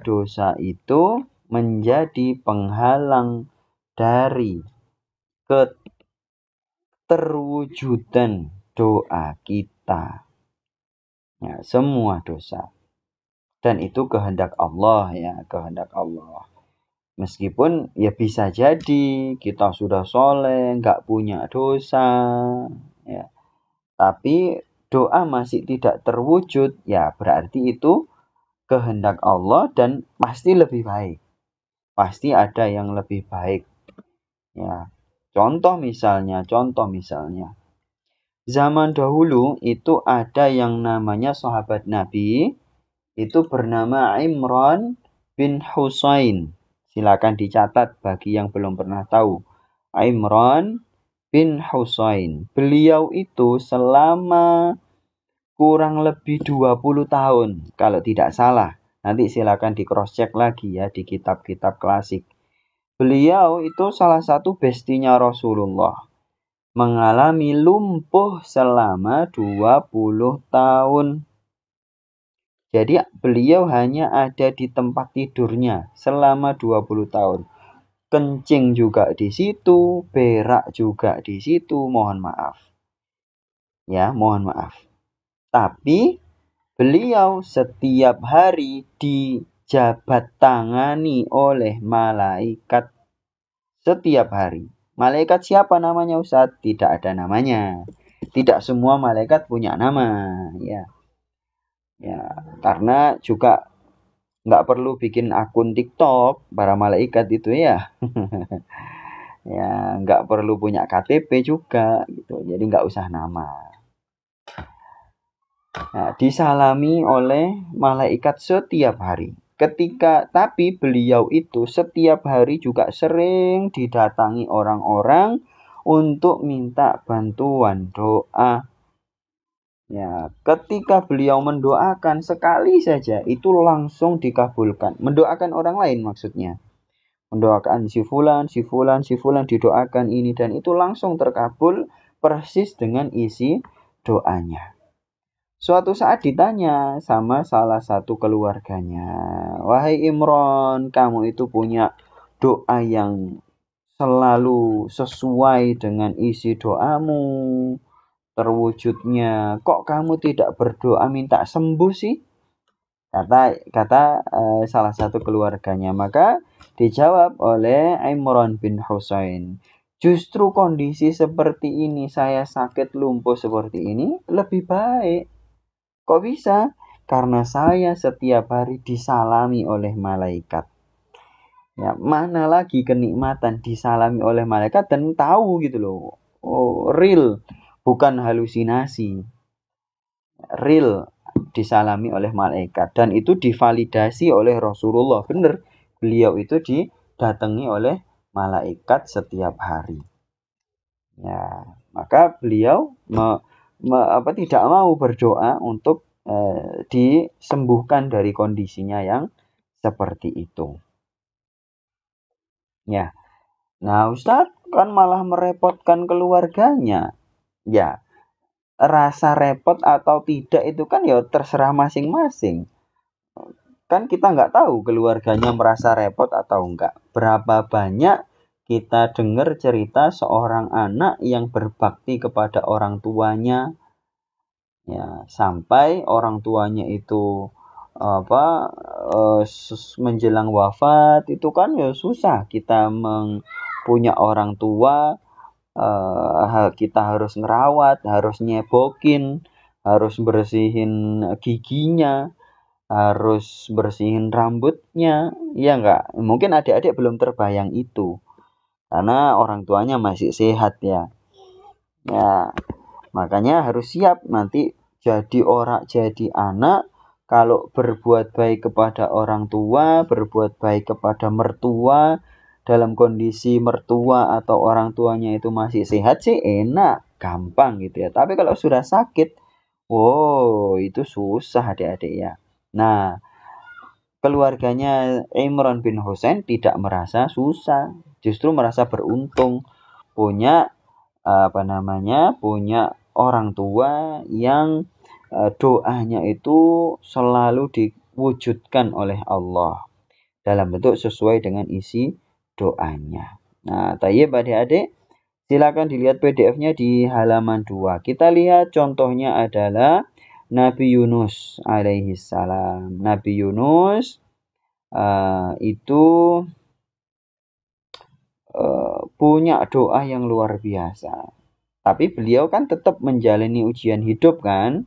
dosa itu menjadi penghalang dari keterwujudan doa kita. Ya, semua dosa. Dan itu kehendak Allah ya, kehendak Allah. Meskipun ya bisa jadi kita sudah soleh, nggak punya dosa, ya. Tapi doa masih tidak terwujud, ya berarti itu kehendak Allah dan pasti lebih baik. Pasti ada yang lebih baik. Ya. Contoh misalnya. Zaman dahulu itu ada yang namanya sahabat Nabi, itu bernama Imran bin Husain. Silakan dicatat bagi yang belum pernah tahu. Imran bin Husain. Beliau itu selama kurang lebih 20 tahun, kalau tidak salah. Nanti silakan di cross check lagi ya di kitab-kitab klasik. Beliau itu salah satu bestinya Rasulullah. Mengalami lumpuh selama 20 tahun. Jadi beliau hanya ada di tempat tidurnya selama 20 tahun. Kencing juga di situ, berak juga di situ, mohon maaf. Ya, mohon maaf. Tapi beliau setiap hari dijabat tangani oleh malaikat. Setiap hari. Malaikat siapa namanya Ustadz? Tidak ada namanya. Tidak semua malaikat punya nama. Ya, karena juga nggak perlu bikin akun TikTok para malaikat itu ya. Ya, nggak perlu punya KTP juga gitu. Jadi nggak usah nama. Nah, disalami oleh malaikat setiap hari. Tapi beliau itu setiap hari juga sering didatangi orang-orang untuk minta bantuan doa. Ya, ketika beliau mendoakan sekali saja itu langsung dikabulkan. Mendoakan orang lain maksudnya. Mendoakan si fulan didoakan ini dan itu langsung terkabul persis dengan isi doanya. Suatu saat ditanya sama salah satu keluarganya, "Wahai Imran, kamu itu punya doa yang selalu sesuai dengan isi doamu, terwujudnya. Kok kamu tidak berdoa minta sembuh sih?" Kata salah satu keluarganya. Maka dijawab oleh Imran bin Husain, "Justru kondisi seperti ini, saya sakit lumpuh seperti ini, lebih baik." Kok bisa? Karena saya setiap hari disalami oleh malaikat. Ya, mana lagi kenikmatan disalami oleh malaikat dan tahu gitu loh. Oh, real, bukan halusinasi. Real disalami oleh malaikat dan itu divalidasi oleh Rasulullah. Benar, beliau itu didatangi oleh malaikat setiap hari. Ya, maka beliau tidak mau berdoa untuk disembuhkan dari kondisinya yang seperti itu. Ya. Nah, Ustadz kan malah merepotkan keluarganya. Ya, rasa repot atau tidak itu kan ya terserah masing-masing. Kan kita nggak tahu keluarganya merasa repot atau enggak. Berapa banyak kita dengar cerita seorang anak yang berbakti kepada orang tuanya, ya sampai orang tuanya itu menjelang wafat itu kan ya susah kita punya orang tua. Kita harus ngerawat, harus nyebokin, harus bersihin giginya, harus bersihin rambutnya, ya enggak? Mungkin adik-adik belum terbayang itu, karena orang tuanya masih sehat ya. Ya, makanya harus siap nanti jadi anak, kalau berbuat baik kepada orang tua, berbuat baik kepada mertua, dalam kondisi mertua atau orang tuanya itu masih sehat sih enak, gampang gitu ya. Tapi kalau sudah sakit, wow itu susah adik-adik ya. Nah, keluarganya Imran bin Husain tidak merasa susah, justru merasa beruntung punya punya orang tua yang doanya itu selalu diwujudkan oleh Allah. dalam bentuk sesuai dengan isi doanya. Nah, tayyib adik-adik, silakan dilihat PDF-nya di halaman 2. Kita lihat contohnya adalah Nabi Yunus alaihi salam. Nabi Yunus itu punya doa yang luar biasa. Tapi beliau kan tetap menjalani ujian hidup kan,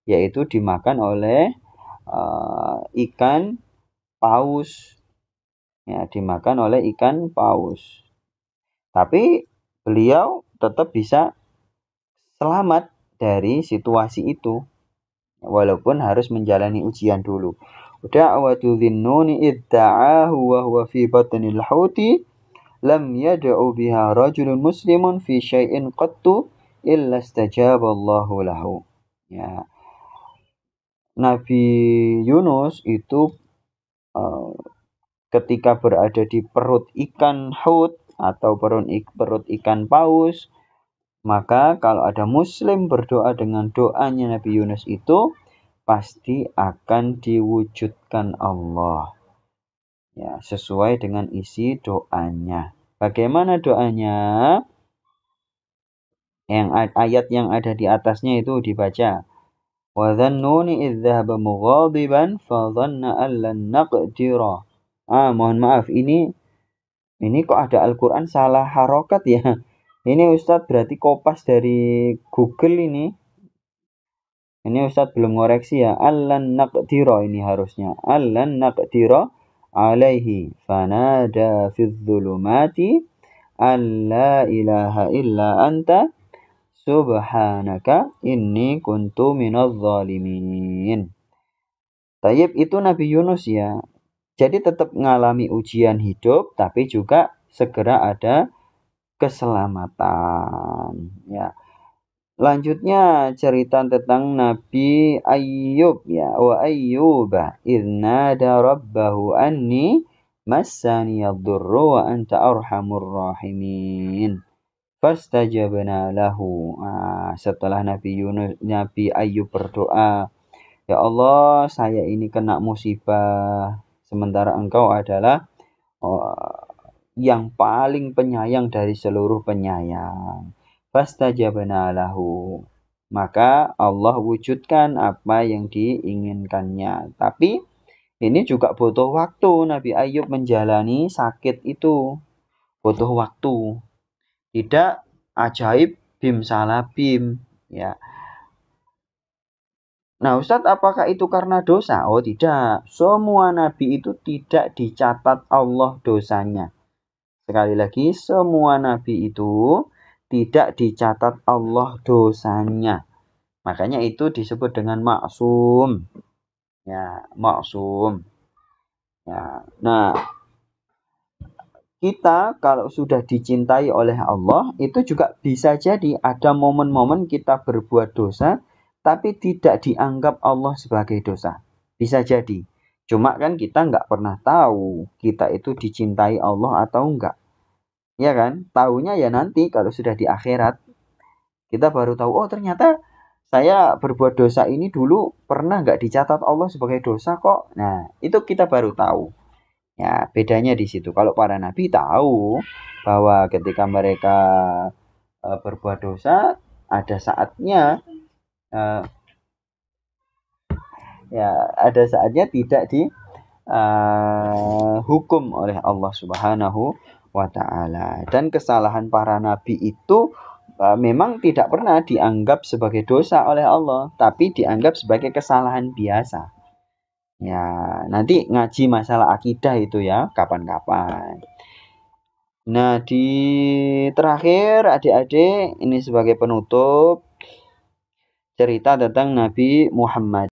yaitu dimakan oleh ikan paus. Ya, dimakan oleh ikan paus. Tapi beliau tetap bisa selamat dari situasi itu, walaupun harus menjalani ujian dulu. Da'watu dhinnuni idda'ahu wa huwa fi batnil huti lam yad'u biha rajulun muslimun fi syai'in qattu illa istajaballahu lahu. Ya. Nabi Yunus itu ketika berada di perut ikan hut atau perut ikan paus, maka kalau ada muslim berdoa dengan doanya Nabi Yunus itu pasti akan diwujudkan Allah. Ya, sesuai dengan isi doanya. Bagaimana doanya? Ayat yang ada di atasnya itu dibaca. Wa dhannuni idh dhahaba mughadiban fa dhanna an lan naqdira. Mohon maaf, ini kok ada Al-Qur'an salah harokat ya. Ini Ustadz berarti kopas dari Google ini. Ini Ustadz belum ngoreksi ya. Allan naqdira ini harusnya. Allan naqdira alaihi fanada fi dhulumati alla ilaha illa anta subhanaka inni kuntu minadh dhalimin. Tayyib, itu Nabi Yunus ya. Jadi tetap mengalami ujian hidup, tapi juga segera ada keselamatan. Ya. Lanjutnya cerita tentang Nabi Ayyub ya. Wa Ayyuba idnada rabbahu anni massani yadurru wa anta arhamur rahimin. Fastajabna lahu. Setelah Nabi Ayyub berdoa, ya Allah, saya ini kena musibah, sementara engkau adalah yang paling penyayang dari seluruh penyayang. Fastajabna lahu. Maka Allah wujudkan apa yang diinginkannya. Tapi ini juga butuh waktu. Nabi Ayyub menjalani sakit itu. Butuh waktu. Tidak ajaib bim salah bim. Ya. Nah, Ustadz, apakah itu karena dosa? Oh, tidak. Semua nabi itu tidak dicatat Allah dosanya. Sekali lagi, semua nabi itu tidak dicatat Allah dosanya. Makanya itu disebut dengan maksum. Ya, maksum. Ya. Nah, kita kalau sudah dicintai oleh Allah, itu juga bisa jadi ada momen-momen kita berbuat dosa, tapi tidak dianggap Allah sebagai dosa. Bisa jadi. Cuma kan kita nggak pernah tahu kita itu dicintai Allah atau enggak. Ya kan? Taunya ya nanti kalau sudah di akhirat. Kita baru tahu, oh ternyata saya berbuat dosa ini dulu pernah nggak dicatat Allah sebagai dosa kok. Nah, itu kita baru tahu. Ya, bedanya di situ. Kalau para nabi tahu bahwa ketika mereka berbuat dosa, ada saatnya tidak dihukum oleh Allah Subhanahu wa ta'ala. Dan kesalahan para nabi itu memang tidak pernah dianggap sebagai dosa oleh Allah, tapi dianggap sebagai kesalahan biasa. Ya, nanti ngaji masalah akidah itu ya, kapan-kapan. Nah, di terakhir adik-adik, ini sebagai penutup cerita tentang Nabi Muhammad.